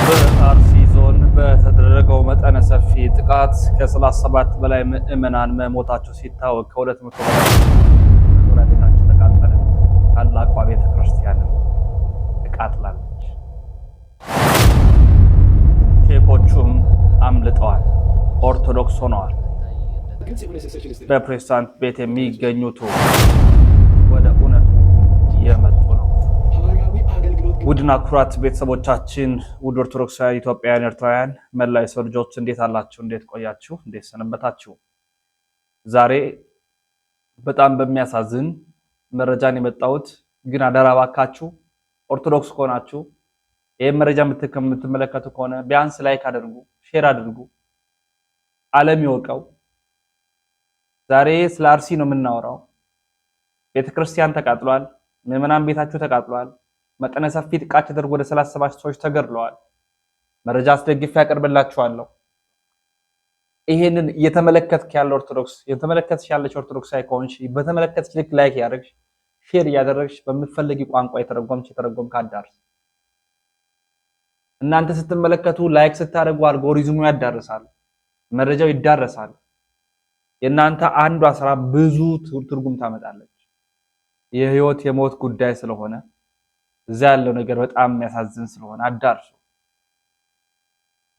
በአርሲ ዞን በተደረገው መጠነ ሰፊ ጥቃት ከ37 በላይ ምዕመናን መሞታቸው ሲታወቅ ከ200 በላይ መኖሪያ ቤታቸው ተቃጠለ። ታላቋ ቤተ ክርስቲያን ተቃጥላለች። ሼኮቹም አምልጠዋል፣ ኦርቶዶክስ ሆነዋል። በፕሮቴስታንት ቤት የሚገኙት ወደ እውነቱ የመጡ ነው። ውድና ኩራት ቤተሰቦቻችን፣ ውድ ኦርቶዶክሳውያን ኢትዮጵያውያን፣ ኤርትራውያን፣ መላው የሰው ልጆች እንዴት አላችሁ? እንዴት ቆያችሁ? እንዴት ሰነበታችሁ? ዛሬ በጣም በሚያሳዝን መረጃን የመጣሁት ግን አደራ ባካችሁ ኦርቶዶክስ ከሆናችሁ ይህን መረጃ የምትመለከቱ ከሆነ ቢያንስ ላይክ አድርጉ፣ ሼር አድርጉ፣ ዓለም ይወቀው። ዛሬ ስለ አርሲ ነው የምናወራው። ቤተክርስቲያን ተቃጥሏል፣ ምዕመናን ቤታቸው ተቃጥሏል። መጠነ ሰፊ ጥቃት ተደርጎ ወደ 37 ሰዎች ተገድለዋል። መረጃ አስደግፌ ያቀርብላችኋለሁ። ይሄንን እየተመለከትክ ያለ ኦርቶዶክስ እየተመለከትሽ ያለች ኦርቶዶክሳዊ ከሆንሽ በተመለከትሽ ልክ ላይክ ያደርግሽ፣ ሼር እያደረግሽ በምትፈልጊ ቋንቋ የተረጎምክ አዳርስ። እናንተ ስትመለከቱ ላይክ ስታደርጉ አልጎሪዝሙ ያዳርሳል፣ መረጃው ይዳረሳል። የእናንተ አንዷ ስራ ብዙ ትርጉም ታመጣለች። የህይወት የሞት ጉዳይ ስለሆነ እዛ ያለው ነገር በጣም የሚያሳዝን ስለሆነ አዳርሱ።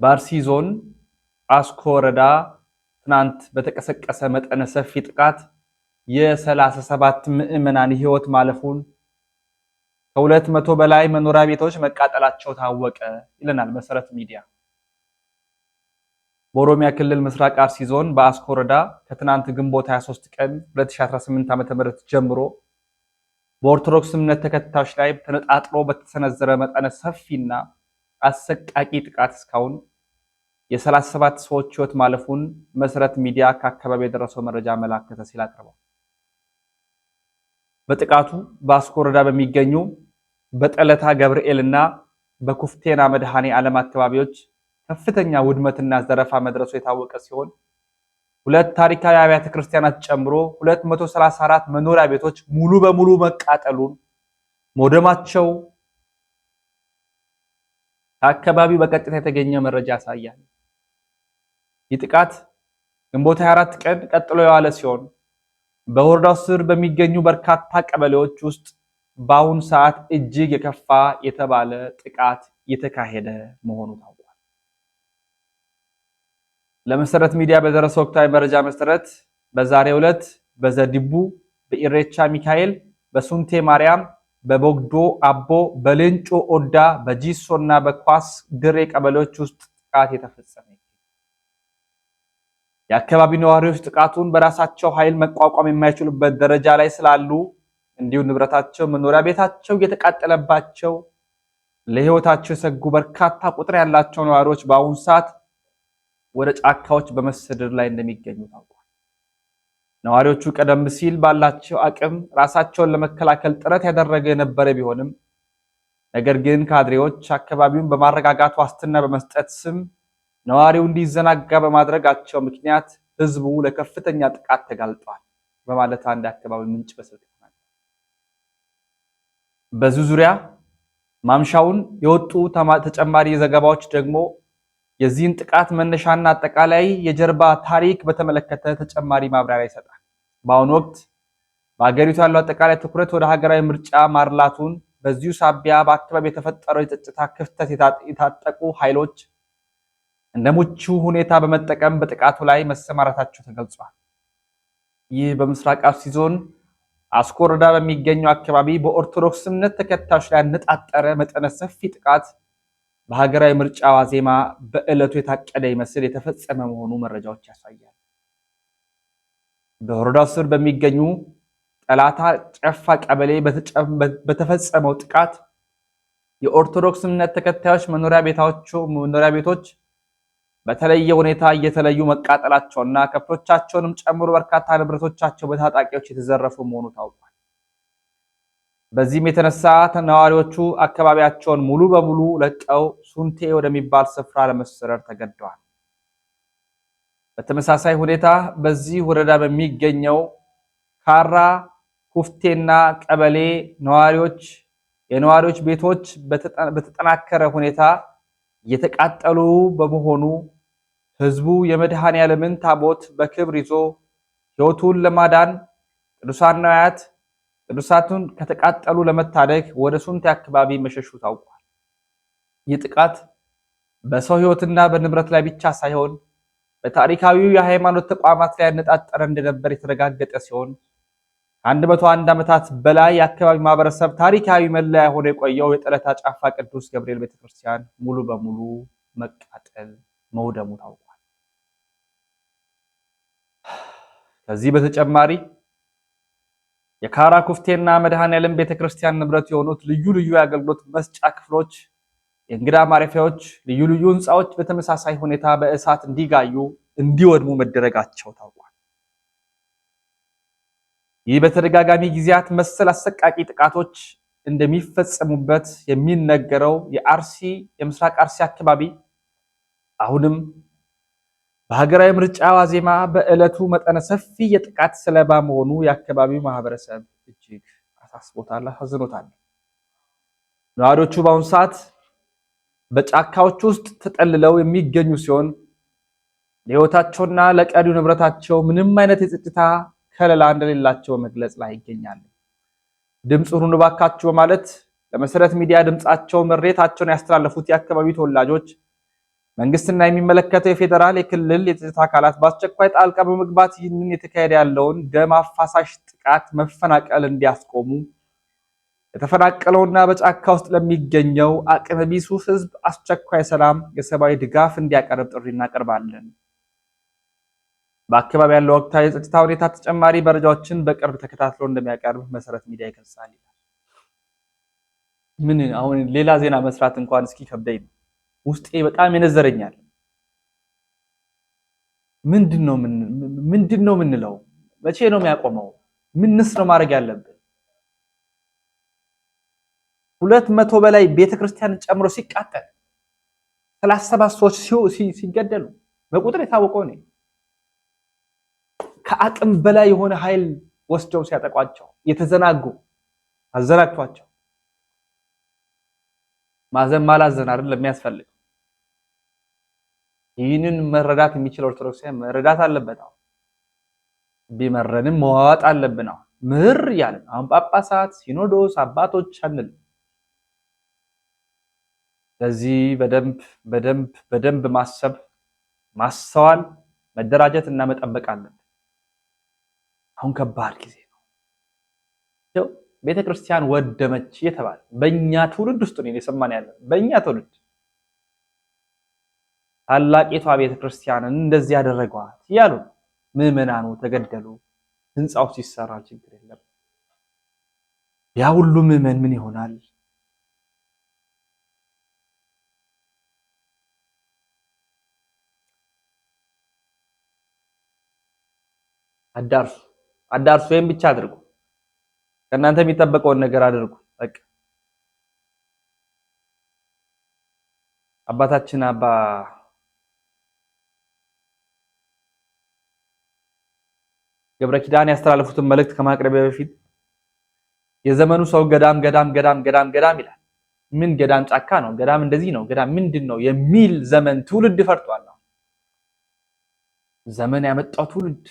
በአርሲ ዞን አስኮ ወረዳ ትናንት በተቀሰቀሰ መጠነ ሰፊ ጥቃት የ37 ምዕመናን ህይወት ማለፉን ከ200 በላይ መኖሪያ ቤቶች መቃጠላቸው ታወቀ ይለናል መሰረት ሚዲያ። በኦሮሚያ ክልል ምስራቅ አርሲ ዞን በአስኮ ወረዳ ከትናንት ግንቦት 23 ቀን 2018 ዓ.ም ጀምሮ በኦርቶዶክስ እምነት ተከታዮች ላይ ተነጣጥሎ በተሰነዘረ መጠነ ሰፊና አሰቃቂ ጥቃት እስካሁን የ37 ሰዎች ህይወት ማለፉን መሰረት ሚዲያ ከአካባቢ የደረሰው መረጃ መላከተ ሲል አቅርቧል። በጥቃቱ በአስኮ ወረዳ በሚገኙ በጠለታ ገብርኤልና በኩፍቴና መድኃኔ ዓለም አካባቢዎች ከፍተኛ ውድመትና ዘረፋ መድረሱ የታወቀ ሲሆን ሁለት ታሪካዊ አብያተ ክርስቲያናት ጨምሮ 234 መኖሪያ ቤቶች ሙሉ በሙሉ መቃጠሉን መውደማቸው ከአካባቢው በቀጥታ የተገኘ መረጃ ያሳያል። ይህ ጥቃት ግንቦት 24 ቀን ቀጥሎ የዋለ ሲሆን በወረዳው ስር በሚገኙ በርካታ ቀበሌዎች ውስጥ በአሁኑ ሰዓት እጅግ የከፋ የተባለ ጥቃት እየተካሄደ መሆኑ ታውቋል። ለመሰረት ሚዲያ በደረሰው ወቅታዊ መረጃ መሰረት በዛሬው ዕለት በዘዲቡ፣ በኢሬቻ ሚካኤል፣ በሱንቴ ማርያም፣ በቦግዶ አቦ፣ በሌንጮ ኦዳ፣ በጂሶና በኳስ ድሬ ቀበሌዎች ውስጥ ጥቃት የተፈጸመ የአካባቢ ነዋሪዎች ጥቃቱን በራሳቸው ኃይል መቋቋም የማይችሉበት ደረጃ ላይ ስላሉ እንዲሁ ንብረታቸው መኖሪያ ቤታቸው እየተቃጠለባቸው ለህይወታቸው የሰጉ በርካታ ቁጥር ያላቸው ነዋሪዎች በአሁኑ ሰዓት ወደ ጫካዎች በመሰደድ ላይ እንደሚገኙ ታውቋል። ነዋሪዎቹ ቀደም ሲል ባላቸው አቅም ራሳቸውን ለመከላከል ጥረት ያደረገ የነበረ ቢሆንም ነገር ግን ካድሬዎች አካባቢውን በማረጋጋት ዋስትና በመስጠት ስም ነዋሪው እንዲዘናጋ በማድረጋቸው ምክንያት ህዝቡ ለከፍተኛ ጥቃት ተጋልጧል በማለት አንድ አካባቢ ምንጭ በስልክ ተናግረዋል። በዚህ ዙሪያ ማምሻውን የወጡ ተጨማሪ ዘገባዎች ደግሞ የዚህን ጥቃት መነሻና አጠቃላይ የጀርባ ታሪክ በተመለከተ ተጨማሪ ማብራሪያ ይሰጣል። በአሁኑ ወቅት በአገሪቱ ያለው አጠቃላይ ትኩረት ወደ ሀገራዊ ምርጫ ማርላቱን፣ በዚሁ ሳቢያ በአካባቢ የተፈጠረው የጸጥታ ክፍተት የታጠቁ ኃይሎች እንደ ምቹ ሁኔታ በመጠቀም በጥቃቱ ላይ መሰማራታቸው ተገልጿል። ይህ በምስራቅ አርሲ ዞን አስኮ ወረዳ በሚገኘው አካባቢ በኦርቶዶክስ እምነት ተከታዮች ላይ ያነጣጠረ መጠነ ሰፊ ጥቃት በሀገራዊ ምርጫ ዋዜማ በዕለቱ የታቀደ ይመስል የተፈጸመ መሆኑ መረጃዎች ያሳያል። በወረዳው ስር በሚገኙ ጠላታ ጨፋ ቀበሌ በተፈጸመው ጥቃት የኦርቶዶክስ እምነት ተከታዮች መኖሪያ ቤቶች በተለየ ሁኔታ እየተለዩ መቃጠላቸውና ከብቶቻቸውንም ጨምሮ በርካታ ንብረቶቻቸው በታጣቂዎች የተዘረፉ መሆኑ ታውቋል። በዚህም የተነሳ ነዋሪዎቹ አካባቢያቸውን ሙሉ በሙሉ ለቀው ሱንቴ ወደሚባል ስፍራ ለመሰደድ ተገደዋል። በተመሳሳይ ሁኔታ በዚህ ወረዳ በሚገኘው ካራ ኩፍቴና ቀበሌ የነዋሪዎች ቤቶች በተጠናከረ ሁኔታ የተቃጠሉ በመሆኑ ህዝቡ የመድኃኔ ዓለምን ታቦት በክብር ይዞ ሕይወቱን ለማዳን ቅዱሳቱን ከተቃጠሉ ለመታደግ ወደ ሱንቲ አካባቢ መሸሹ ታውቋል። ይህ ጥቃት በሰው ሕይወትና በንብረት ላይ ብቻ ሳይሆን በታሪካዊው የሃይማኖት ተቋማት ላይ ያነጣጠረ እንደነበር የተረጋገጠ ሲሆን 101 ዓመታት በላይ የአካባቢ ማህበረሰብ ታሪካዊ መለያ ሆኖ የቆየው የጠለታ ጫፋ ቅዱስ ገብርኤል ቤተክርስቲያን ሙሉ በሙሉ መቃጠል መውደሙ ታውቋል። ከዚህ በተጨማሪ የካራ ኩፍቴና መድኃኔ ዓለም ቤተክርስቲያን ንብረት የሆኑት ልዩ ልዩ የአገልግሎት መስጫ ክፍሎች፣ የእንግዳ ማረፊያዎች፣ ልዩ ልዩ ህንፃዎች በተመሳሳይ ሁኔታ በእሳት እንዲጋዩ እንዲወድሙ መደረጋቸው ታውቋል። ይህ በተደጋጋሚ ጊዜያት መሰል አሰቃቂ ጥቃቶች እንደሚፈጸሙበት የሚነገረው የምስራቅ አርሲ አካባቢ አሁንም በሀገራዊ ምርጫ ዋዜማ በዕለቱ መጠነ ሰፊ የጥቃት ሰለባ መሆኑ የአካባቢው ማህበረሰብ እጅግ አሳስቦታል፣ አሳዝኖታል። ነዋሪዎቹ በአሁኑ ሰዓት በጫካዎች ውስጥ ተጠልለው የሚገኙ ሲሆን ለህይወታቸውና ለቀሪው ንብረታቸው ምንም አይነት የጸጥታ ከለላ እንደሌላቸው መግለጽ ላይ ይገኛሉ። ድምጽ ሁኑ ባካችሁ በማለት ለመሰረት ሚዲያ ድምጻቸው ምሬታቸውን ያስተላለፉት የአካባቢው ተወላጆች መንግስትና የሚመለከተው የፌደራል የክልል የጸጥታ አካላት በአስቸኳይ ጣልቃ በመግባት ይህንን የተካሄደ ያለውን ደም አፋሳሽ ጥቃት መፈናቀል እንዲያስቆሙ፣ የተፈናቀለውና በጫካ ውስጥ ለሚገኘው አቅመ ቢሱ ህዝብ አስቸኳይ ሰላም የሰብአዊ ድጋፍ እንዲያቀርብ ጥሪ እናቀርባለን። በአካባቢ ያለው ወቅታዊ የጸጥታ ሁኔታ ተጨማሪ መረጃዎችን በቅርብ ተከታትሎ እንደሚያቀርብ መሰረት ሚዲያ ይገልጻል። ምን አሁን ሌላ ዜና መስራት እንኳን እስኪ ከብደኝ ውስጤ በጣም ይነዘረኛል። ምንድነው ምንለው? መቼ ነው የሚያቆመው? ምንስ ነው ማድረግ ያለብን? 200 በላይ ቤተክርስቲያን ጨምሮ ሲቃጠል 37 ሰዎች ሲገደሉ በቁጥር የታወቀው ነው። ከአቅም በላይ የሆነ ኃይል ወስደው ሲያጠቋቸው የተዘናጉ አዘናግቷቸው ማዘን ማላዘን አይደለም የሚያስፈልግ። ይህንን መረዳት የሚችል ኦርቶዶክሳዊ መረዳት አለበት። ቢመረንም መዋጥ አለብን። ምር ያለን አሁን ጳጳሳት፣ ሲኖዶስ፣ አባቶች አንል። ለዚህ በደንብ ማሰብ፣ ማስተዋል፣ መደራጀት እና መጠበቅ አለብን። አሁን ከባድ ጊዜ ነው። ቤተክርስቲያን ወደመች የተባለ በእኛ ትውልድ ውስጥ ነው የሰማን ያለ። በእኛ ትውልድ ታላቂቷ ቤተክርስቲያንን እንደዚህ ያደረጓት ያሉ ምዕመናኑ ተገደሉ። ህንጻው ሲሰራ ችግር የለም። ያ ሁሉ ምዕመን ምን ይሆናል? አዳርሱ ወይም ብቻ አድርጉ። ከእናንተ የሚጠበቀውን ነገር አድርጉ። በቃ አባታችን አባ ገብረ ኪዳን ያስተላለፉትን መልእክት ከማቅረቢያ በፊት የዘመኑ ሰው ገዳም ይላል። ምን ገዳም ጫካ ነው? ገዳም እንደዚህ ነው? ገዳም ምንድነው የሚል ዘመን ትውልድ ፈርቷል። ዘመን ያመጣው ትውልድ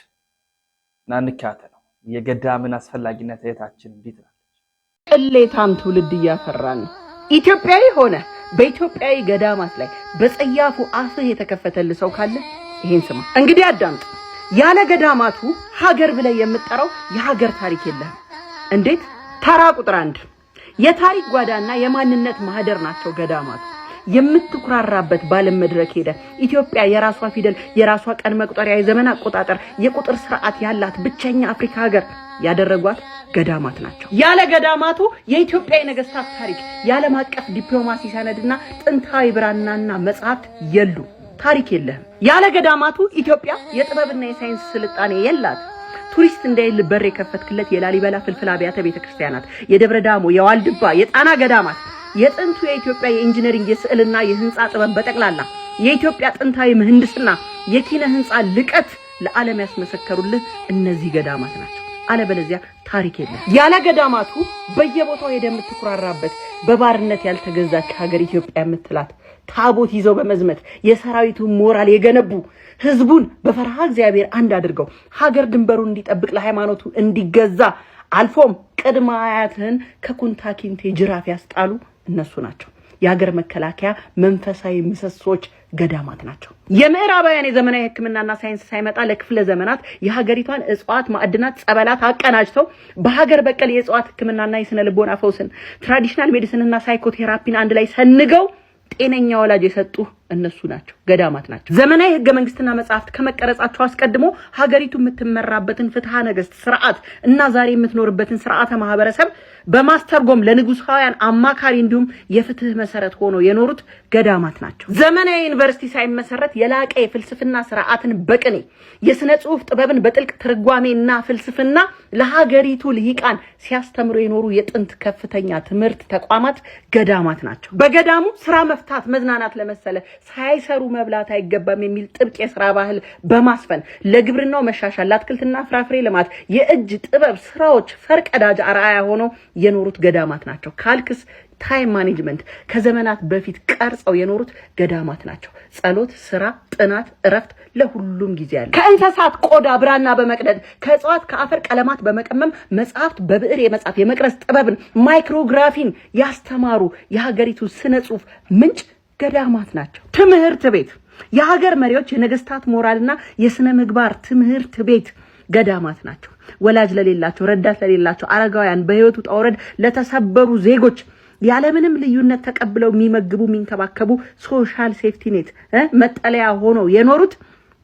ናንካተ ነው። የገዳምን አስፈላጊነት እህታችን እንዴት ነው? ቅሌታም ትውልድ እያፈራን ነው። ኢትዮጵያዊ ሆነ በኢትዮጵያዊ ገዳማት ላይ በጸያፉ አፍህ የተከፈተል ሰው ካለ ይሄን ስማ። እንግዲህ አዳምጥ። ያለ ገዳማቱ ሀገር ብለ የምትጠራው የሀገር ታሪክ የለም። እንዴት? ተራ ቁጥር 1 የታሪክ ጓዳና የማንነት ማህደር ናቸው ገዳማቱ። የምትኩራራበት ባለም መድረክ ሄደ ኢትዮጵያ የራሷ ፊደል፣ የራሷ ቀን መቁጠሪያ፣ የዘመን አቆጣጠር፣ የቁጥር ስርዓት ያላት ብቸኛ አፍሪካ ሀገር ያደረጓት ገዳማት ናቸው። ያለ ገዳማቱ የኢትዮጵያ የነገስታት ታሪክ፣ የዓለም አቀፍ ዲፕሎማሲ ሰነድና ጥንታዊ ብራናና መጽሐፍት የሉ። ታሪክ የለህም። ያለ ገዳማቱ ኢትዮጵያ የጥበብና የሳይንስ ስልጣኔ የላት። ቱሪስት እንዳይል በር የከፈትክለት የላሊበላ ፍልፍል አብያተ ቤተክርስቲያናት፣ የደብረ ዳሞ፣ የዋልድባ፣ የጣና ገዳማት፣ የጥንቱ የኢትዮጵያ የኢንጂነሪንግ የስዕልና የህንጻ ጥበብ በጠቅላላ የኢትዮጵያ ጥንታዊ ምህንድስና የኪነ ህንጻ ልቀት ለዓለም ያስመሰከሩልህ እነዚህ ገዳማት ናቸው። አለበለዚያ ታሪክ የለም። ያለ ገዳማቱ በየቦታው ሄደህ የምትኩራራበት በባርነት ያልተገዛች ሀገር ኢትዮጵያ የምትላት ታቦት ይዘው በመዝመት የሰራዊቱን ሞራል የገነቡ ህዝቡን በፈርሃ እግዚአብሔር አንድ አድርገው ሀገር ድንበሩን እንዲጠብቅ ለሃይማኖቱ እንዲገዛ አልፎም ቅድመ አያትህን ከኩንታኪንቴ ጅራፍ ያስጣሉ እነሱ ናቸው። የሀገር መከላከያ መንፈሳዊ ምሰሶች ገዳማት ናቸው። የምዕራባውያን የዘመናዊ ህክምናና ሳይንስ ሳይመጣ ለክፍለ ዘመናት የሀገሪቷን እጽዋት ማዕድናት ጸበላት አቀናጅተው በሀገር በቀል የእጽዋት ህክምናና የስነ ልቦና ፈውስን ትራዲሽናል ሜዲሲንና ሳይኮቴራፒን አንድ ላይ ሰንገው ጤነኛ ወላጅ የሰጡ እነሱ ናቸው፣ ገዳማት ናቸው። ዘመናዊ ህገ መንግስትና መጻሕፍት ከመቀረጻቸው አስቀድሞ ሀገሪቱ የምትመራበትን ፍትሐ ነገስት ስርዓት እና ዛሬ የምትኖርበትን ስርዓተ ማህበረሰብ በማስተርጎም ለንጉሳውያን አማካሪ እንዲሁም የፍትህ መሰረት ሆኖ የኖሩት ገዳማት ናቸው። ዘመናዊ ዩኒቨርሲቲ ሳይመሰረት የላቀ የፍልስፍና ስርዓትን በቅኔ የስነ ጽሁፍ ጥበብን በጥልቅ ትርጓሜና ፍልስፍና ለሀገሪቱ ልሂቃን ሲያስተምሩ የኖሩ የጥንት ከፍተኛ ትምህርት ተቋማት ገዳማት ናቸው። በገዳሙ ስራ መፍታት መዝናናት ለመሰለ ሳይሰሩ መብላት አይገባም የሚል ጥብቅ የስራ ባህል በማስፈን ለግብርናው መሻሻል ለአትክልትና ፍራፍሬ ልማት የእጅ ጥበብ ስራዎች ፈርቀዳጅ አርአያ ሆነው የኖሩት ገዳማት ናቸው። ካልክስ ታይም ማኔጅመንት ከዘመናት በፊት ቀርጸው የኖሩት ገዳማት ናቸው። ጸሎት፣ ስራ፣ ጥናት፣ እረፍት ለሁሉም ጊዜ አለ። ከእንስሳት ቆዳ ብራና በመቅደድ ከእጽዋት ከአፈር ቀለማት በመቀመም መጽሐፍት በብዕር የመጻፍ የመቅረጽ ጥበብን ማይክሮግራፊን ያስተማሩ የሀገሪቱ ስነ ጽሁፍ ምንጭ ገዳማት ናቸው። ትምህርት ቤት የሀገር መሪዎች የነገስታት ሞራልና የስነ ምግባር ትምህርት ቤት ገዳማት ናቸው። ወላጅ ለሌላቸው ረዳት ለሌላቸው አረጋውያን በህይወቱ ጣውረድ ለተሰበሩ ዜጎች ያለምንም ልዩነት ተቀብለው የሚመግቡ የሚንከባከቡ ሶሻል ሴፍቲ ኔት መጠለያ ሆኖ የኖሩት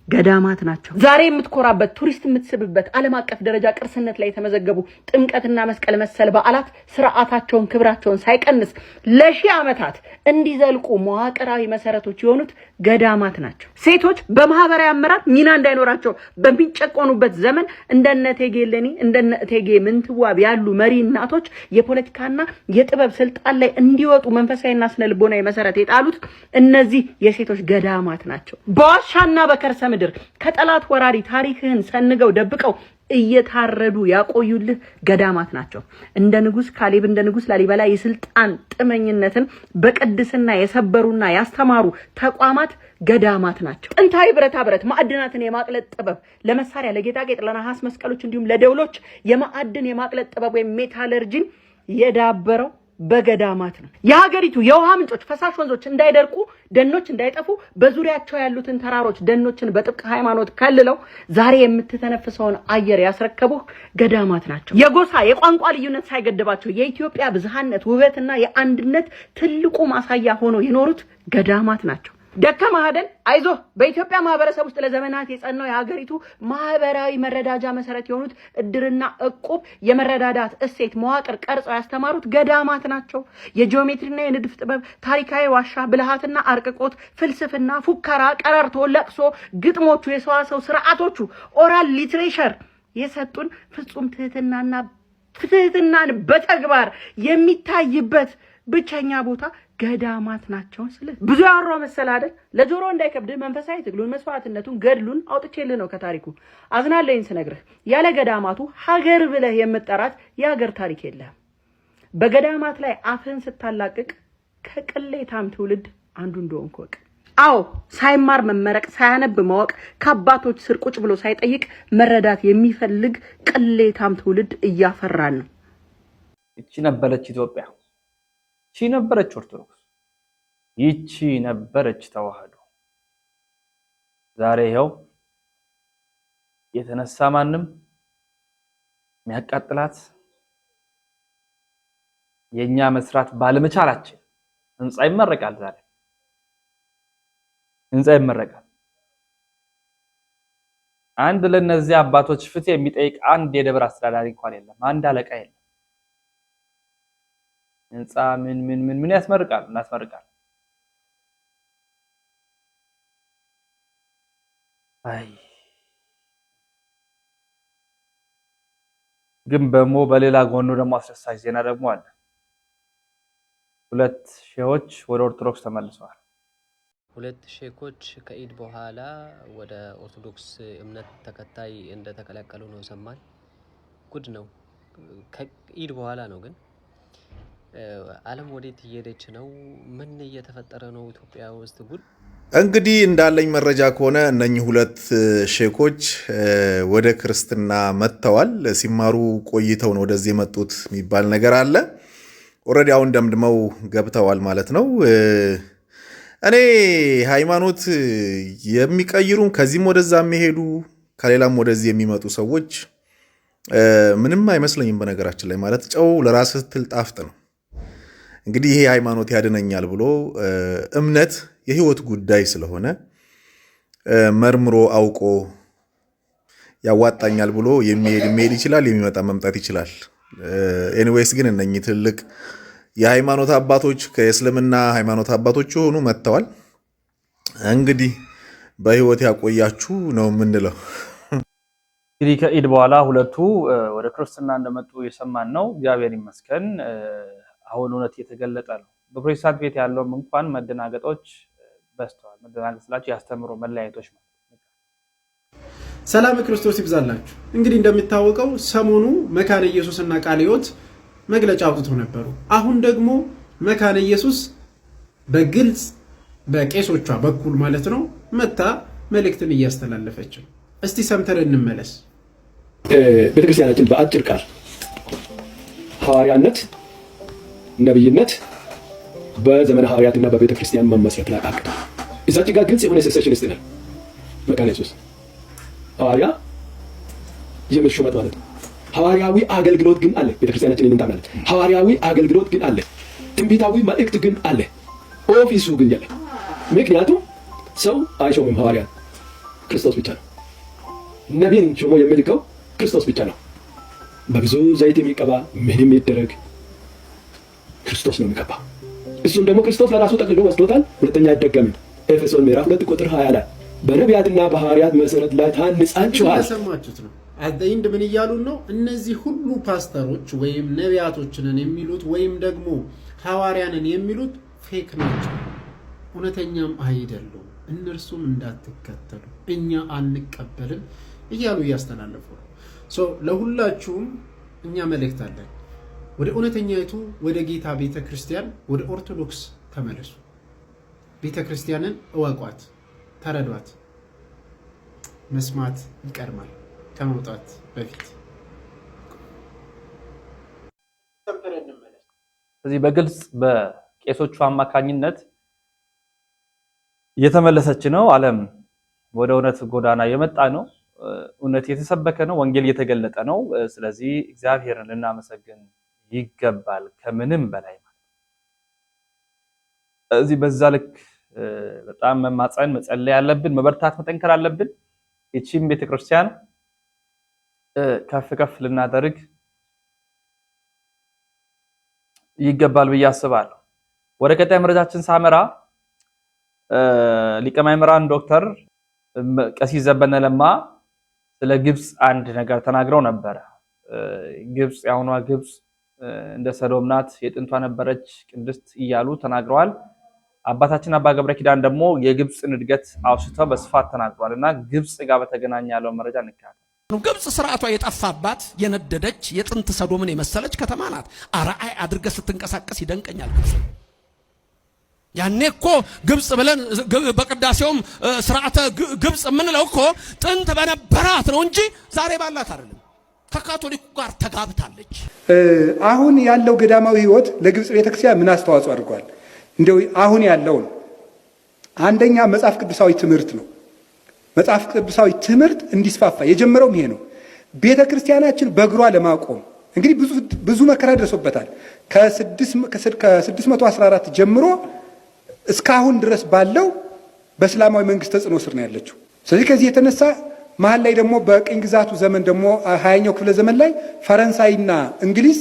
ገዳማት ናቸው። ዛሬ የምትኮራበት ቱሪስት የምትስብበት ዓለም አቀፍ ደረጃ ቅርስነት ላይ የተመዘገቡ ጥምቀትና መስቀል መሰል በዓላት ስርዓታቸውን ክብራቸውን ሳይቀንስ ለሺህ ዓመታት እንዲዘልቁ መዋቅራዊ መሰረቶች የሆኑት ገዳማት ናቸው። ሴቶች በማህበራዊ አመራር ሚና እንዳይኖራቸው በሚጨቆኑበት ዘመን እንደነ እቴጌ እሌኒ እንደነ እቴጌ ምንትዋብ ያሉ መሪ እናቶች የፖለቲካና የጥበብ ስልጣን ላይ እንዲወጡ መንፈሳዊና ስነ ልቦናዊ መሰረት የጣሉት እነዚህ የሴቶች ገዳማት ናቸው። በዋሻና በከርሰ ምድር ከጠላት ወራሪ ታሪክህን ሰንገው ደብቀው እየታረዱ ያቆዩልህ ገዳማት ናቸው። እንደ ንጉስ ካሌብ እንደ ንጉስ ላሊበላ የስልጣን ጥመኝነትን በቅድስና የሰበሩና ያስተማሩ ተቋማት ገዳማት ናቸው። ጥንታዊ ብረታ ብረት ማዕድናትን የማቅለጥ ጥበብ ለመሳሪያ፣ ለጌጣጌጥ፣ ለነሐስ መስቀሎች እንዲሁም ለደውሎች የማዕድን የማቅለጥ ጥበብ ወይም ሜታለርጂን የዳበረው በገዳማት ነው። የሀገሪቱ የውሃ ምንጮች ፈሳሽ ወንዞች እንዳይደርቁ ደኖች እንዳይጠፉ በዙሪያቸው ያሉትን ተራሮች ደኖችን በጥብቅ ሃይማኖት ከልለው ዛሬ የምትተነፍሰውን አየር ያስረከቡህ ገዳማት ናቸው። የጎሳ የቋንቋ ልዩነት ሳይገድባቸው የኢትዮጵያ ብዝሃነት ውበትና የአንድነት ትልቁ ማሳያ ሆኖ የኖሩት ገዳማት ናቸው። ደከመህ አይደል? አይዞህ። በኢትዮጵያ ማህበረሰብ ውስጥ ለዘመናት የጸናው የሀገሪቱ ማህበራዊ መረዳጃ መሰረት የሆኑት እድርና እቁብ የመረዳዳት እሴት መዋቅር ቀርጸው ያስተማሩት ገዳማት ናቸው። የጂኦሜትሪና የንድፍ ጥበብ፣ ታሪካዊ ዋሻ፣ ብልሃትና አርቅቆት፣ ፍልስፍና፣ ፉከራ፣ ቀረርቶ፣ ለቅሶ፣ ግጥሞቹ፣ የሰዋሰው ስርዓቶቹ፣ ኦራል ሊትሬቸር የሰጡን ፍጹም ትህትናን በተግባር የሚታይበት ብቸኛ ቦታ ገዳማት ናቸው። ስለዚህ ብዙ ያወራው መሰል አይደል? ለጆሮ እንዳይከብድ መንፈሳዊ ትግሉን መስዋዕትነቱን ገድሉን አውጥቼልህ ነው ከታሪኩ። አዝናለኝ ስነግርህ ያለ ገዳማቱ ሀገር ብለህ የምትጠራት የሀገር ታሪክ የለህም። በገዳማት ላይ አፍህን ስታላቅቅ ከቅሌታም ትውልድ አንዱ እንደሆንክ ወቅ። አዎ ሳይማር መመረቅ ሳያነብ ማወቅ ከአባቶች ስር ቁጭ ብሎ ሳይጠይቅ መረዳት የሚፈልግ ቅሌታም ትውልድ እያፈራን ነው። እቺ ነበረች ኢትዮጵያ። ይቺ ነበረች ኦርቶዶክስ፣ ይቺ ነበረች ተዋህዶ። ዛሬ ይኸው የተነሳ ማንም የሚያቃጥላት የኛ መስራት ባለመቻላችን ህንጻ ይመረቃል። ዛሬ ህንጻ ይመረቃል። አንድ ለነዚህ አባቶች ፍትህ የሚጠይቅ አንድ የደብር አስተዳዳሪ እንኳን የለም። አንድ አለቃ የለም። ህንጻ ምን ያስመርቃል? እናስመርቃል። አይ ግን በሌላ ጎኑ ደግሞ አስደሳች ዜና ደግሞ አለ። 2 ሼሆች ወደ ኦርቶዶክስ ተመልሰዋል። 2 ሼኮች ከኢድ በኋላ ወደ ኦርቶዶክስ እምነት ተከታይ እንደተቀላቀሉ ነው ሰማን። ጉድ ነው። ከኢድ በኋላ ነው ግን ዓለም ወዴት እየሄደች ነው? ምን እየተፈጠረ ነው ኢትዮጵያ ውስጥ? ጉድ እንግዲህ እንዳለኝ መረጃ ከሆነ እነኚህ ሁለት ሼኮች ወደ ክርስትና መጥተዋል። ሲማሩ ቆይተው ነው ወደዚህ የመጡት የሚባል ነገር አለ። ኦልሬዲ አሁን ደምድመው ገብተዋል ማለት ነው። እኔ ሃይማኖት የሚቀይሩም ከዚህም ወደዛ የሚሄዱ ከሌላም ወደዚህ የሚመጡ ሰዎች ምንም አይመስለኝም። በነገራችን ላይ ማለት ጨው ለራስህ ስትል ጣፍጥ ነው። እንግዲህ ይሄ ሃይማኖት ያድነኛል ብሎ እምነት የህይወት ጉዳይ ስለሆነ መርምሮ አውቆ ያዋጣኛል ብሎ የሚሄድ ይችላል፣ የሚመጣ መምጣት ይችላል። ኤኒዌይስ ግን እነኚህ ትልቅ የሃይማኖት አባቶች ከእስልምና ሃይማኖት አባቶች የሆኑ መጥተዋል። እንግዲህ በህይወት ያቆያችሁ ነው የምንለው። እንግዲህ ከኢድ በኋላ ሁለቱ ወደ ክርስትና እንደመጡ የሰማን ነው። እግዚአብሔር ይመስገን። አሁን እውነት የተገለጠ ነው። በፕሮቴስታንት ቤት ያለውም እንኳን መደናገጦች በስተዋል። መደናገጥ ስላችሁ ያስተምሮ መለያየቶች ማለት ነው። ሰላም ክርስቶስ ይብዛላችሁ። እንግዲህ እንደሚታወቀው ሰሞኑ መካነ ኢየሱስና ቃለ ሕይወት መግለጫ አውጥተው ነበሩ። አሁን ደግሞ መካነ ኢየሱስ በግልጽ በቄሶቿ በኩል ማለት ነው መታ መልእክትን እያስተላለፈች ነው። እስቲ ሰምተን እንመለስ። ቤተክርስቲያናችን በአጭር ቃል ሐዋርያነት፣ ነብይነት በዘመነ ሐዋርያትና በቤተክርስቲያን መመስረት ላይ አቅዶ እዛች ጋር ግልጽ የሆነ ሴክሽን ይስተናል። መካነ ኢየሱስ ሐዋርያ የመሾመት ማለት ነው። ሐዋርያዊ አገልግሎት ግን አለ። ቤተክርስቲያናችን ምን ታምናለች? ሐዋርያዊ አገልግሎት ግን አለ። ትንቢታዊ መልእክት ግን አለ። ኦፊሱ ግን ያለ። ምክንያቱም ሰው አይሾምም ሐዋርያ ክርስቶስ ብቻ ነው። ነቢይን ሾሞ የሚልከው ክርስቶስ ብቻ ነው። በብዙ ዘይት የሚቀባ ምንም ይደረግ ክርስቶስ ነው የሚቀባ። እሱም ደግሞ ክርስቶስ ለራሱ ጠቅልሎ ወስዶታል። ሁለተኛ አይደገምም። ኤፌሶን ምዕራፍ 2 ቁጥር 20 ላይ በነቢያትና በሐዋርያት መሰረት ላይ ታንጻችኋል። ሰማችሁት ነው። አደይንድ ምን እያሉን ነው? እነዚህ ሁሉ ፓስተሮች ወይም ነቢያቶችንን የሚሉት ወይም ደግሞ ሐዋርያንን የሚሉት ፌክ ናቸው፣ እውነተኛም አይደሉም። እነርሱም እንዳትከተሉ እኛ አንቀበልም እያሉ እያስተላለፉ ነው። ለሁላችሁም እኛ መልእክት አለን። ወደ እውነተኛይቱ ወደ ጌታ ቤተክርስቲያን ወደ ኦርቶዶክስ ተመለሱ። ቤተክርስቲያንን እወቋት፣ ተረዷት። መስማት ይቀድማል ከመውጣት በፊት። ስለዚህ በግልጽ በቄሶቹ አማካኝነት እየተመለሰች ነው። ዓለም ወደ እውነት ጎዳና የመጣ ነው። እውነት የተሰበከ ነው። ወንጌል እየተገለጠ ነው። ስለዚህ እግዚአብሔርን ልናመሰግን ይገባል ከምንም በላይ ማለት። እዚህ በዛ ልክ በጣም መማፀን መጸለይ ያለብን፣ መበርታት መጠንከር አለብን። እቺም ቤተክርስቲያን ከፍ ከፍ ልናደርግ ይገባል ብዬ አስባለሁ። ወደ ቀጣይ መረጃችን ሳመራ ሊቀ ማእምራን ዶክተር ቀሲስ ዘበነ ለማ ስለ ግብጽ አንድ ነገር ተናግረው ነበር። ግብጽ ያሁኗ ግብጽ እንደ ሰዶም ናት፣ የጥንቷ ነበረች ቅድስት እያሉ ተናግረዋል። አባታችን አባ ገብረ ኪዳን ደግሞ የግብጽን እድገት አውስተው በስፋት ተናግረዋልና ግብጽ ጋር በተገናኘ ያለው መረጃ እንካል። ግብጽ ስርዓቷ የጠፋባት የነደደች የጥንት ሰዶምን የመሰለች ከተማ ናት። አርአይ አድርገህ ስትንቀሳቀስ ይደንቀኛል። ግብጽ ያኔ እኮ ግብጽ ብለን በቅዳሴውም ስርዓተ ግብጽ የምንለው እኮ ጥንት በነበራት ነው እንጂ ዛሬ ባላት አይደለም። ከካቶሊኩ ጋር ተጋብታለች። አሁን ያለው ገዳማዊ ህይወት ለግብጽ ቤተክርስቲያን ምን አስተዋጽኦ አድርጓል? እንደው አሁን ያለው አንደኛ መጽሐፍ ቅዱሳዊ ትምህርት ነው። መጽሐፍ ቅዱሳዊ ትምህርት እንዲስፋፋ የጀመረውም ይሄ ነው። ቤተክርስቲያናችን በእግሯ ለማቆም እንግዲህ ብዙ መከራ ደርሶበታል። ከ614 ጀምሮ እስካሁን ድረስ ባለው በእስላማዊ መንግስት ተጽዕኖ ስር ነው ያለችው። ስለዚህ ከዚህ የተነሳ መሀል ላይ ደግሞ በቅኝ ግዛቱ ዘመን ደግሞ 20ኛው ክፍለ ዘመን ላይ ፈረንሳይና እንግሊዝ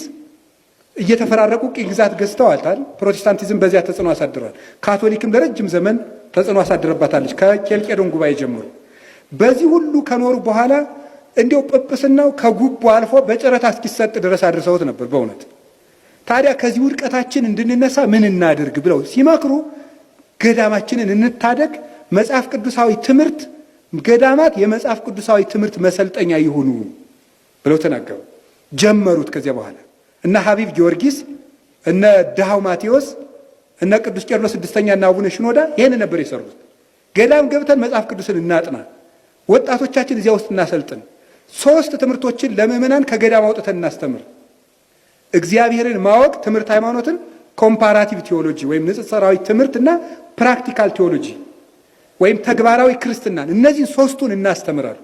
እየተፈራረቁ ቅኝ ግዛት ገዝተዋል። ፕሮቴስታንቲዝም በዚያ ተጽዕኖ አሳድሯል። ካቶሊክም ለረጅም ዘመን ተጽዕኖ አሳድረባታለች ከኬልቄዶን ጉባኤ ጀምሮ። በዚህ ሁሉ ከኖሩ በኋላ እንዲያው ጵጵስናው ከጉቦ አልፎ በጨረታ እስኪሰጥ ድረስ አድርሰውት ነበር በእውነት። ታዲያ ከዚህ ውድቀታችን እንድንነሳ ምን እናድርግ ብለው ሲመክሩ ገዳማችንን እንታደግ፣ መጽሐፍ ቅዱሳዊ ትምህርት ገዳማት የመጽሐፍ ቅዱሳዊ ትምህርት መሰልጠኛ ይሁኑ ብለው ተናገሩ። ጀመሩት። ከዚያ በኋላ እና ሀቢብ ጊዮርጊስ እነ ድሃው ማቴዎስ እነ ቅዱስ ቄርሎስ ስድስተኛና አቡነ ሽኖዳ ይሄን ነበር የሰሩት። ገዳም ገብተን መጽሐፍ ቅዱስን እናጥና፣ ወጣቶቻችን እዚያ ውስጥ እናሰልጥን፣ 3 ትምህርቶችን ለምእመናን ከገዳም አውጥተን እናስተምር። እግዚአብሔርን ማወቅ ትምህርት ሃይማኖትን፣ ኮምፓራቲቭ ቴዎሎጂ ወይም ንጽጽራዊ ትምህርትና ፕራክቲካል ቴዎሎጂ ወይም ተግባራዊ ክርስትናን፣ እነዚህን 3ቱን እናስተምራሉ።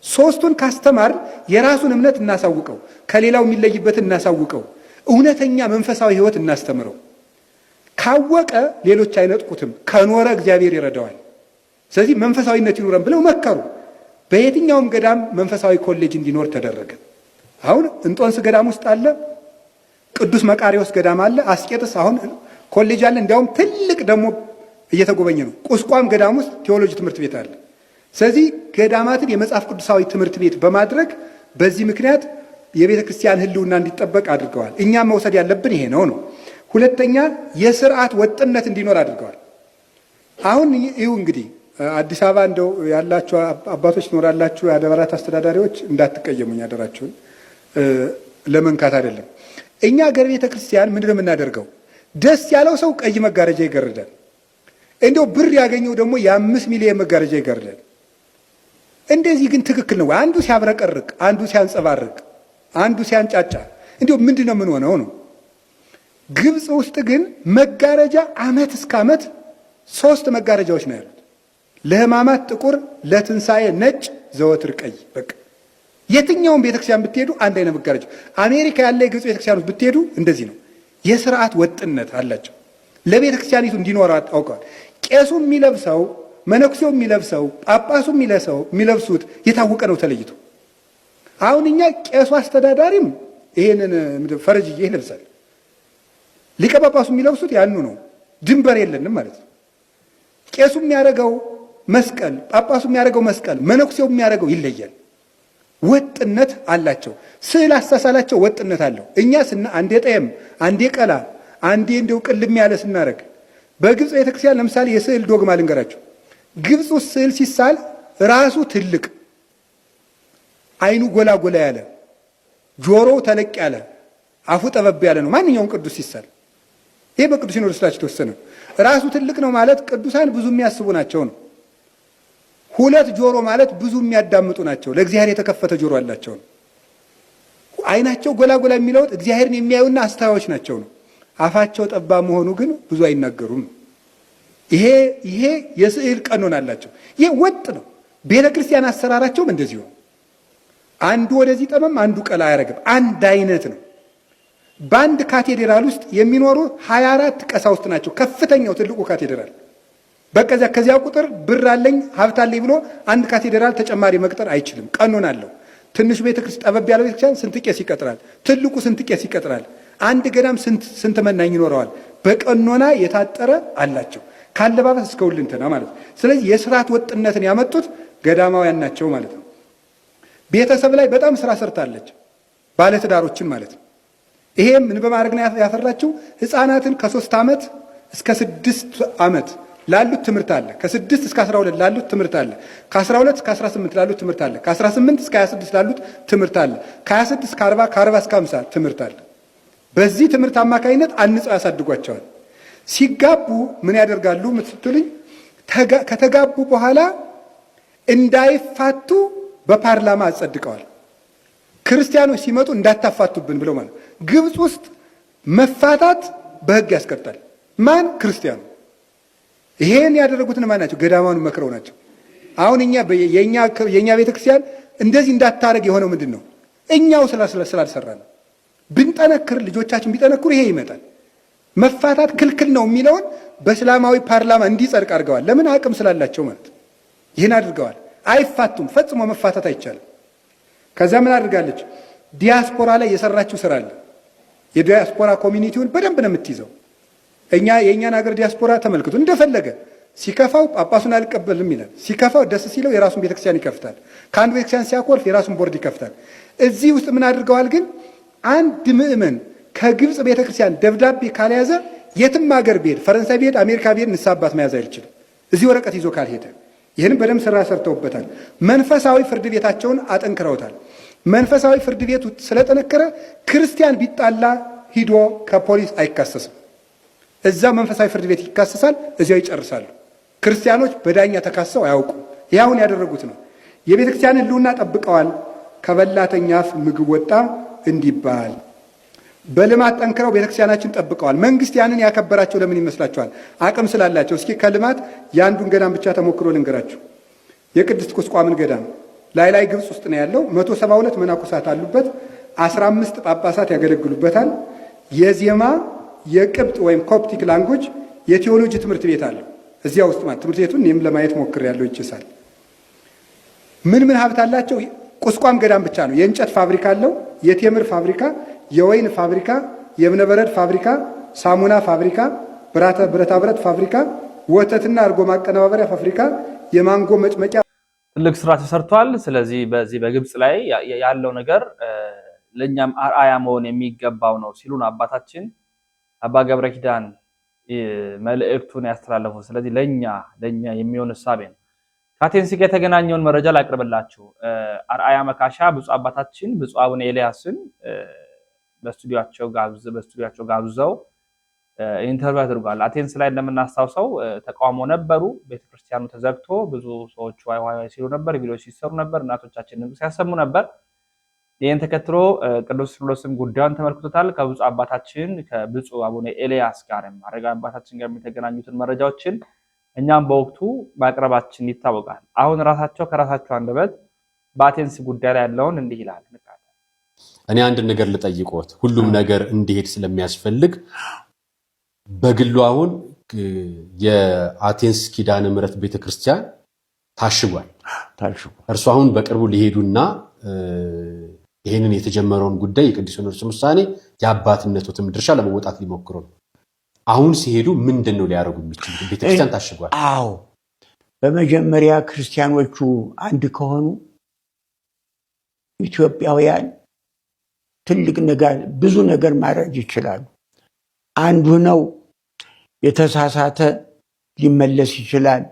3ቱን ካስተማር የራሱን እምነት እናሳውቀው፣ ከሌላው የሚለይበትን እናሳውቀው፣ እውነተኛ መንፈሳዊ ሕይወት እናስተምረው። ካወቀ ሌሎች አይነጥቁትም፣ ከኖረ እግዚአብሔር ይረዳዋል። ስለዚህ መንፈሳዊነት ይኑረን ብለው መከሩ። በየትኛውም ገዳም መንፈሳዊ ኮሌጅ እንዲኖር ተደረገ። አሁን እንጦንስ ገዳም ውስጥ አለ፣ ቅዱስ መቃሪዎስ ገዳም አለ፣ አስቄጥስ አሁን ኮሌጅ አለ። እንዲያውም ትልቅ ደግሞ እየተጎበኘ ነው። ቁስቋም ገዳም ውስጥ ቴዎሎጂ ትምህርት ቤት አለ። ስለዚህ ገዳማትን የመጽሐፍ ቅዱሳዊ ትምህርት ቤት በማድረግ በዚህ ምክንያት የቤተ ክርስቲያን ሕልውና እንዲጠበቅ አድርገዋል። እኛም መውሰድ ያለብን ይሄ ነው። ሁለተኛ የስርዓት ወጥነት እንዲኖር አድርገዋል። አሁን ይሁ እንግዲህ አዲስ አበባ እንደው ያላችሁ አባቶች ትኖራላችሁ፣ የአድባራት አስተዳዳሪዎች እንዳትቀየሙኝ አደራችሁን፣ ለመንካት አይደለም። እኛ ሀገር ቤተ ክርስቲያን ምንድን ነው የምናደርገው? ደስ ያለው ሰው ቀይ መጋረጃ ይገርዳል። እንደው ብር ያገኘው ደግሞ የ5 ሚሊዮን መጋረጃ ይገርዳል። እንደዚህ ግን ትክክል ነው? አንዱ ሲያብረቀርቅ፣ አንዱ ሲያንጸባርቅ፣ አንዱ ሲያንጫጫ እንዲሁ ምንድን ነው ምን ሆነው ነው? ግብፅ ውስጥ ግን መጋረጃ ዓመት እስከ ዓመት 3 መጋረጃዎች ነው ያሉት። ለሕማማት ጥቁር፣ ለትንሣኤ ነጭ፣ ዘወትር ቀይ። በቃ የትኛውም ቤተክርስቲያን ብትሄዱ አንድ አይነት መጋረጃ። አሜሪካ ያለ የግብፅ ቤተክርስቲያን ውስጥ ብትሄዱ እንደዚህ ነው። የስርዓት ወጥነት አላቸው። ለቤተክርስቲያኒቱ እንዲኖር አውቀዋል። ቄሱ የሚለብሰው፣ መነኩሴው የሚለብሰው፣ ጳጳሱ የሚለብሱት የታወቀ ነው ተለይቶ። አሁን እኛ ቄሱ አስተዳዳሪም ይሄንን ፈረጅዬ ይለብሳል። ሊቀ ጳጳሱ የሚለብሱት ያኑ ነው። ድንበር የለንም ማለት ነው። ቄሱ የሚያደርገው መስቀል፣ ጳጳሱ የሚያደርገው መስቀል፣ መነኩሴው የሚያደርገው ይለያል። ወጥነት አላቸው። ስዕል አሳሳላቸው ወጥነት አለው። እኛ አንዴ ጠየም፣ አንዴ ቀላ፣ አንዴ እንደው ቅልም ያለ ስናደርግ በግብፅ ቤተክርስቲያን ለምሳሌ የስዕል ዶግማ ልንገራቸው። ግብፅ ውስጥ ስዕል ሲሳል ራሱ ትልቅ፣ አይኑ ጎላ ጎላ ያለ፣ ጆሮው ተለቅ ያለ፣ አፉ ጠበብ ያለ ነው ማንኛውም ቅዱስ ሲሳል። ይሄ በቅዱስ ሲኖዶስ ላይ የተወሰነ ራሱ ትልቅ ነው ማለት ቅዱሳን ብዙ የሚያስቡ ናቸው ነው። 2 ጆሮ ማለት ብዙ የሚያዳምጡ ናቸው፣ ለእግዚአብሔር የተከፈተ ጆሮ አላቸው ነው። አይናቸው ጎላ ጎላ የሚለውት እግዚአብሔርን የሚያዩና አስተዋዮች ናቸው ነው። አፋቸው ጠባ መሆኑ ግን ብዙ አይናገሩም ነው። ይሄ የስዕል ቀኖን አላቸው። ይሄ ወጥ ነው። ቤተ ክርስቲያን አሰራራቸውም እንደዚሁ ነው። አንዱ ወደዚህ ጠመም፣ አንዱ ቀላ አያረግም። አንድ አይነት ነው። በአንድ ካቴድራል ውስጥ የሚኖሩ 24 ቀሳውስት ናቸው። ከፍተኛው ትልቁ ካቴድራል ከዚያ ቁጥር ብር አለኝ ሀብት አለኝ ብሎ አንድ ካቴድራል ተጨማሪ መቅጠር አይችልም። ቀኖን አለው። ትንሹ ቤተክርስቲያን ጠበብ ያለው ቤተክርስቲያን ስንት ቄስ ይቀጥራል? ትልቁ ስንት ቄስ ይቀጥራል? አንድ ገዳም ስንት መናኝ ይኖረዋል? በቀኖና የታጠረ አላቸው። ካለባበስ እስከ ሁለንተና ማለት ነው። ስለዚህ የስርዓት ወጥነትን ያመጡት ገዳማውያን ናቸው ማለት ነው። ቤተሰብ ላይ በጣም ስራ ሰርታለች፣ ባለትዳሮችን ማለት ነው። ይሄ ምን በማድረግ ነው ያፈራችው? ህፃናትን ከ3 ዓመት እስከ 6 ዓመት ላሉት ትምህርት አለ። ከ6 እስከ 12 ላሉት ትምህርት አለ። ከ12 እስከ 18 ላሉት ትምህርት አለ። ከ18 እስከ 26 ላሉት ትምህርት አለ። ከ26 እስከ 40፣ ከ40 እስከ 50 ትምህርት አለ። በዚህ ትምህርት አማካኝነት አንጸው ያሳድጓቸዋል። ሲጋቡ ምን ያደርጋሉ ምትሉኝ? ከተጋቡ በኋላ እንዳይፋቱ በፓርላማ አጸድቀዋል። ክርስቲያኖች ሲመጡ እንዳታፋቱብን ብለው ማለት። ግብፅ ውስጥ መፋታት በህግ ያስቀጣል። ማን? ክርስቲያኑ። ይሄን ያደረጉትን ማን ናቸው? ገዳማውን መክረው ናቸው። አሁን የኛ ቤተክርስቲያን እንደዚህ እንዳታረግ የሆነው ምንድን ነው? እኛው ስላልሰራ ነው። ብንጠነክር፣ ልጆቻችን ቢጠነክሩ ይሄ ይመጣል። መፋታት ክልክል ነው የሚለውን በእስላማዊ ፓርላማ እንዲጸድቅ አድርገዋል። ለምን? አቅም ስላላቸው ማለት ይህን አድርገዋል። አይፋቱም። ፈጽሞ መፋታት አይቻልም። ከዛ ምን አድርጋለች? ዲያስፖራ ላይ የሰራችው ስራ አለ። የዲያስፖራ ኮሚኒቲውን በደንብ ነው የምትይዘው። የእኛን ሀገር ዲያስፖራ ተመልክቱ። እንደፈለገ ሲከፋው ጳጳሱን አልቀበልም ይላል። ሲከፋው ደስ ሲለው የራሱን ቤተክርስቲያን ይከፍታል። ከአንዱ ቤተክርስቲያን ሲያኮርፍ የራሱን ቦርድ ይከፍታል። እዚህ ውስጥ ምን አድርገዋል ግን? አንድ ምእመን ከግብፅ ቤተክርስቲያን ደብዳቤ ካልያዘ የትም ሀገር ቢሄድ፣ ፈረንሳይ ቢሄድ፣ አሜሪካ ቢሄድ ንስሐ አባት መያዝ አይችልም፣ እዚህ ወረቀት ይዞ ካልሄደ። ይህንም በደንብ ስራ ሰርተውበታል። መንፈሳዊ ፍርድ ቤታቸውን አጠንክረውታል። መንፈሳዊ ፍርድ ቤቱ ስለጠነከረ ክርስቲያን ቢጣላ ሂዶ ከፖሊስ አይካሰስም። እዛው መንፈሳዊ ፍርድ ቤት ይካሰሳል፣ እዚያው ይጨርሳሉ። ክርስቲያኖች በዳኛ ተካሰው አያውቁም። ያውን ያደረጉት ነው። የቤተ ክርስቲያንን ሕልውና ጠብቀዋል። ከበላተኛ አፍ ምግብ ወጣ እንዲባል በልማት ጠንክረው ቤተክርስቲያናችን ጠብቀዋል። መንግስት ያንን ያከበራቸው ለምን ይመስላችኋል? አቅም ስላላቸው። እስኪ ከልማት የአንዱን ገዳም ብቻ ተሞክሮ ልንገራችሁ። የቅድስት ቁስቋምን ገዳም ላይ ግብፅ ውስጥ ነው ያለው። 172 መነኮሳት አሉበት። 15 ጳጳሳት ያገለግሉበታል። የዜማ የቅብጥ ወይም ኮፕቲክ ላንጉጅ የቴዎሎጂ ትምህርት ቤት አለው እዚያ ውስጥ ማለት ትምህርት ቤቱን እኔም ለማየት ሞክሬያለሁ። ይችሳል። ምን ሀብት አላቸው? ቁስቋም ገዳም ብቻ ነው። የእንጨት ፋብሪካ አለው፣ የቴምር ፋብሪካ፣ የወይን ፋብሪካ፣ የእብነበረድ ፋብሪካ፣ ሳሙና ፋብሪካ፣ ብረታ ብረት ፋብሪካ፣ ወተትና እርጎ ማቀነባበሪያ ፋብሪካ፣ የማንጎ መጭመቂያ ትልቅ ስራ ተሰርቷል። ስለዚህ በዚህ በግብጽ ላይ ያለው ነገር ለኛም አርአያ መሆን የሚገባው ነው ሲሉን አባታችን አባ ገብረ ኪዳን መልእክቱን ያስተላለፉ። ስለዚህ ለኛ የሚሆን እሳቤ ነው። ከአቴንስ ጋር የተገናኘውን መረጃ ላቅርብላችሁ። አርአያ መካሻ ብፁዕ አባታችን ብፁዕ አቡነ ኤልያስን በስቱዲዮአቸው ጋብዘው ኢንተርቪው አድርጓል። አቴንስ ላይ እንደምናስታውሰው ተቃውሞ ነበሩ። ቤተክርስቲያኑ ተዘግቶ ብዙ ሰዎች ዋይ ዋይ ሲሉ ነበር፣ ቪዲዮዎች ሲሰሩ ነበር፣ እናቶቻችን ድምፅ ሲያሰሙ ነበር። ይህን ተከትሎ ቅዱስ ሲኖዶስም ጉዳዩን ተመልክቶታል። ከብፁዕ አባታችን ከብፁዕ አቡነ ኤልያስ ጋርም አረጋዊ አባታችን ጋር የተገናኙትን መረጃዎችን እኛም በወቅቱ ማቅረባችን ይታወቃል። አሁን ራሳቸው ከራሳቸው አንደበት በአቴንስ ጉዳይ ላይ ያለውን እንዲህ ይላል። እኔ አንድ ነገር ልጠይቅዎት፣ ሁሉም ነገር እንዲሄድ ስለሚያስፈልግ በግሉ አሁን የአቴንስ ኪዳነ ምሕረት ቤተክርስቲያን ታሽጓል። እርሱ አሁን በቅርቡ ሊሄዱና ይህንን የተጀመረውን ጉዳይ የቅዱስ ሲኖዶስ ውሳኔ የአባትነቱን ድርሻ ለመወጣት ሊሞክሩ ነው። አሁን ሲሄዱ ምንድን ነው ሊያደርጉ የሚችሉት? ቤተክርስቲያን ታሽጓል። አዎ፣ በመጀመሪያ ክርስቲያኖቹ አንድ ከሆኑ ኢትዮጵያውያን ትልቅ ነገር ብዙ ነገር ማድረግ ይችላሉ። አንዱ ነው የተሳሳተ ሊመለስ ይችላል፣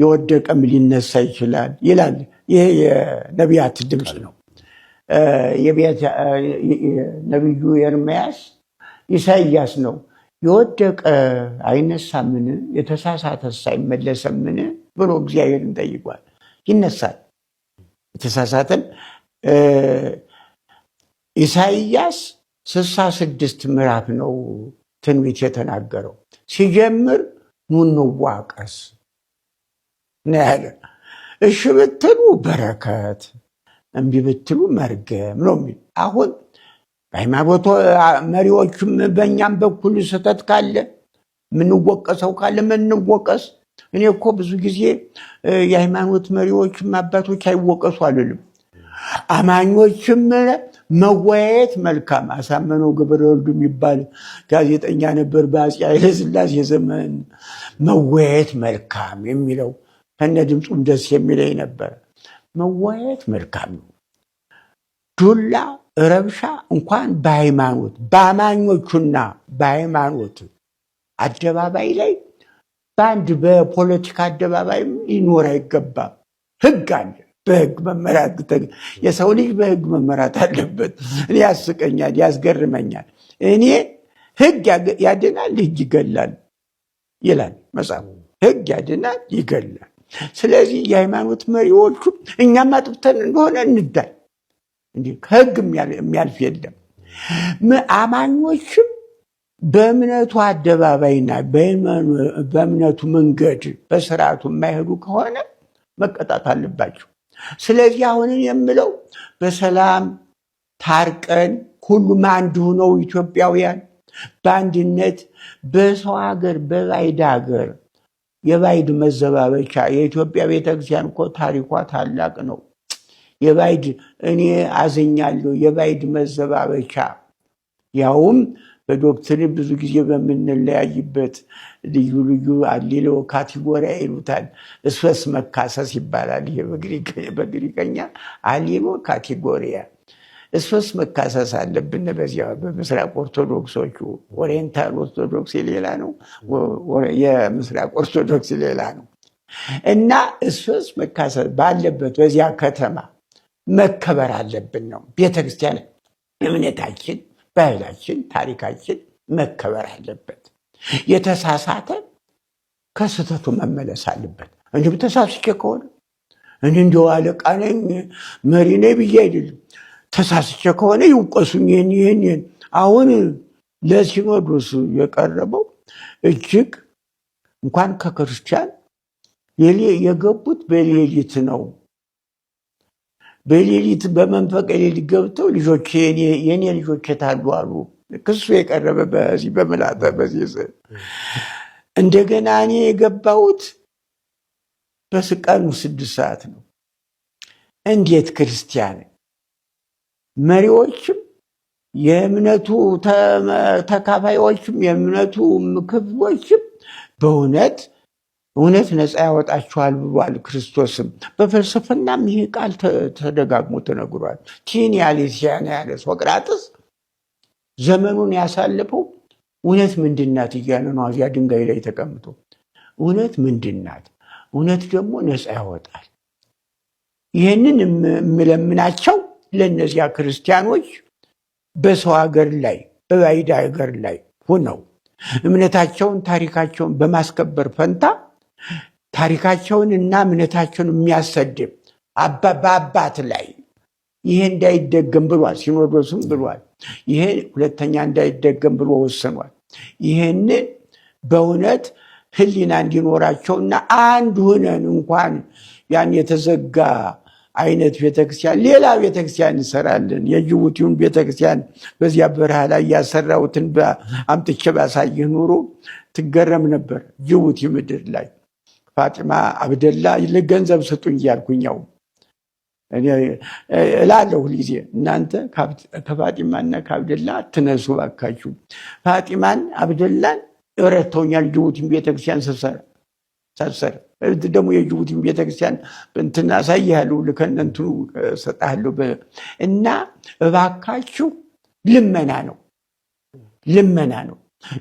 የወደቀም ሊነሳ ይችላል ይላል። ይሄ የነቢያት ድምፅ ነው። ነቢዩ ኤርምያስ ኢሳይያስ ነው የወደቀ አይነሳምን የተሳሳተስ አይመለስምን ብሎ እግዚአብሔርን ጠይቋል። ይነሳል የተሳሳተን። ኢሳይያስ 66 ምዕራፍ ነው ትንቢት የተናገረው። ሲጀምር ኑ እንዋቀስ ነው ያለ። እሺ ብትሉ በረከት፣ እምቢ ብትሉ መርገም ነው የሚል። አሁን በሃይማኖት መሪዎችም በእኛም በኩል ስህተት ካለ ምንወቀሰው ካለ ምንወቀስ። እኔ እኮ ብዙ ጊዜ የሃይማኖት መሪዎችም አባቶች አይወቀሱ አልልም። አማኞችም መወያየት መልካም። አሳመነው ገብረ ወልድ የሚባል ጋዜጠኛ ነበር በአፄ ኃይለ ሥላሴ ዘመን። መወያየት መልካም የሚለው ከነ ድምፁም ደስ የሚለኝ ነበር። መወያየት መልካም ነው። ዱላ ረብሻ እንኳን በሃይማኖት በአማኞቹና በሃይማኖት አደባባይ ላይ በአንድ በፖለቲካ አደባባይም ሊኖር አይገባም። ህግ አለ። በህግ መመራት የሰው ልጅ በህግ መመራት አለበት። እኔ ያስቀኛል፣ ያስገርመኛል። እኔ ህግ ያድናል፣ ህግ ይገላል ይላል መጽሐፉ። ህግ ያድናል፣ ይገላል። ስለዚህ የሃይማኖት መሪዎቹ እኛም አጥፍተን እንደሆነ እንዳይ እንዴ ከህግ የሚያልፍ የለም። አማኞችም በእምነቱ አደባባይና በእምነቱ መንገድ በስርዓቱ የማይሄዱ ከሆነ መቀጣት አለባቸው። ስለዚህ አሁን የምለው በሰላም ታርቀን ሁሉም አንድ ሆነው ኢትዮጵያውያን በአንድነት በሰው ሀገር በባዕድ ሀገር የባዕድ መዘባበቻ የኢትዮጵያ ቤተክርስቲያን እኮ ታሪኳ ታላቅ ነው። የባዕድ እኔ አዘኛለሁ። የባዕድ መዘባበቻ ያውም በዶክትሪን ብዙ ጊዜ በምንለያይበት ልዩ ልዩ አሊሎ ካቴጎሪያ ይሉታል። እስወስ መካሰስ ይባላል። ይሄ በግሪከኛ አሊሎ ካቴጎሪያ እስወስ መካሰስ አለብን። በዚያ በምስራቅ ኦርቶዶክሶቹ ኦሪየንታል ኦርቶዶክስ ሌላ ነው፣ የምስራቅ ኦርቶዶክስ ሌላ ነው። እና እስወስ መካሰስ ባለበት በዚያ ከተማ መከበር አለብን ነው። ቤተክርስቲያን እምነታችን ባህላችን፣ ታሪካችን መከበር አለበት። የተሳሳተ ከስህተቱ መመለስ አለበት። እንዲሁ ተሳስቼ ከሆነ እኔ እንደው አለቃ ነኝ መሪ ነኝ ብዬ አይደለም። ተሳስቼ ከሆነ ይውቀሱኝ። ይህን አሁን ለሲኖዶስ የቀረበው እጅግ እንኳን ከክርስቲያን የገቡት በሌሊት ነው። በሌሊት በመንፈቀ ሌሊት ገብተው ልጆች የኔ ልጆች የታሉ አሉ። ክሱ የቀረበ በዚህ በመላጠ በዚህ እንደገና እኔ የገባሁት በስቃኑ 6 ሰዓት ነው። እንዴት ክርስቲያን መሪዎችም የእምነቱ ተካፋዮችም የእምነቱ ክፍሎችም እውነት ነፃ ያወጣችኋል ብሏል ክርስቶስም። በፍልስፍናም ይህ ቃል ተደጋግሞ ተነግሯል። ቲንያሊሲያን ያለ ሶቅራጥስ ዘመኑን ያሳለፈው እውነት ምንድናት እያለ ነው። እዚያ ድንጋይ ላይ ተቀምጦ እውነት ምንድናት? እውነት ደግሞ ነፃ ያወጣል። ይህንን የምለምናቸው ለእነዚያ ክርስቲያኖች በሰው ሀገር ላይ በባዕድ ሀገር ላይ ሆነው እምነታቸውን ታሪካቸውን በማስከበር ፈንታ ታሪካቸውን እና እምነታቸውን የሚያሰድብ በአባት ላይ ይሄ እንዳይደገም ብሏል። ሲኖዶስም ብሏል። ይሄ ሁለተኛ እንዳይደገም ብሎ ወስኗል። ይሄንን በእውነት ሕሊና እንዲኖራቸውና አንድ ሆነን እንኳን ያን የተዘጋ አይነት ቤተክርስቲያን ሌላ ቤተክርስቲያን እንሰራለን። የጅቡቲውን ቤተክርስቲያን በዚያ በረሃ ላይ ያሰራሁትን አምጥቼ ባሳየህ ኑሮ ትገረም ነበር። ጅቡቲ ምድር ላይ ፋጢማ አብደላ ለገንዘብ ስጡኝ እያልኩኛው እላለሁ ሁልጊዜ። እናንተ ከፋጢማና ከአብደላ ትነሱ ባካችሁ። ፋጢማን አብደላን ረድተውኛል። ጅቡቲን ቤተክርስቲያን ሳሰር ደግሞ የጅቡቲን ቤተክርስቲያን እንትን አሳይሃለሁ፣ ልከነንትኑ ሰጣለሁ። እና እባካችሁ ልመና ነው።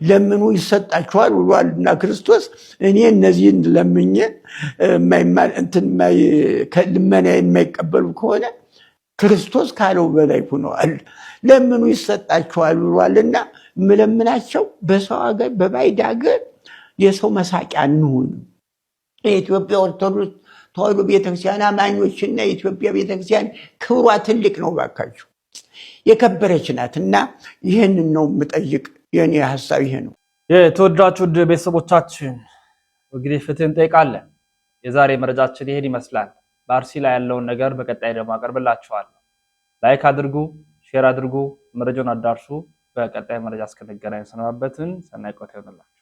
ለምኑ ይሰጣችኋል ብሏልና ክርስቶስ። እኔ እነዚህን ለምኜ ልመና የማይቀበሉ ከሆነ ክርስቶስ ካለው በላይ ሆነዋል። ለምኑ ይሰጣችኋል ብሏልና የምለምናቸው በሰው ሀገር በባዕድ ሀገር የሰው መሳቂያ እንሁን። የኢትዮጵያ ኦርቶዶክስ ተዋሕዶ ቤተክርስቲያን አማኞችና የኢትዮጵያ ቤተክርስቲያን ክብሯ ትልቅ ነው። ባካችሁ የከበረች ናት። እና ይህንን ነው የምጠይቅ። የኔ ሀሳብ ይሄ ነው። የተወደዳችሁ ውድ ቤተሰቦቻችን እንግዲህ ፍትህ እንጠይቃለን። የዛሬ መረጃችን ይሄን ይመስላል። በአርሲ ላይ ያለውን ነገር በቀጣይ ደግሞ አቀርብላችኋለሁ። ላይክ አድርጉ፣ ሼር አድርጉ፣ መረጃውን አዳርሱ። በቀጣይ መረጃ እስክንገናኝ ሰናበትን። ሰናይ ቆይታ ይሁንላችሁ።